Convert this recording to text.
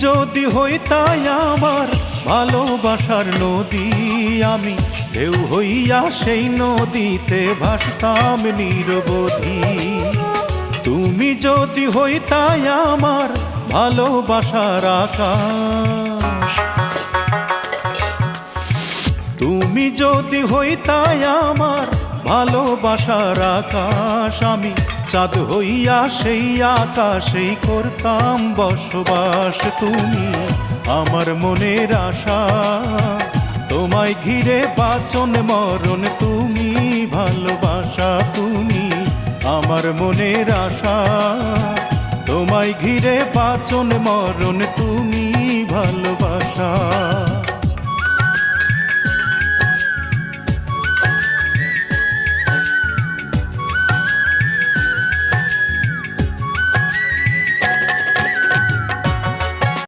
যদি হইতাই আমার ভালোবাসার নদী, আমি ঢেউ হইয়া সেই নদীতে ভাসতাম নিরবধি। তুমি যদি হইতাই আমার ভালোবাসার আকাশ, তুমি যদি হইতাই আমার ভালোবাসার আকাশ, আমি চাঁদ হইয়া সেই আকাশেই করতাম বসবাস। তুমি আমার মনের আশা, তোমায় ঘিরে বাঁচন মরণ, তুমি ভালোবাসা। তুমি আমার মনের আশা, তোমায় ঘিরে বাঁচন মরণ,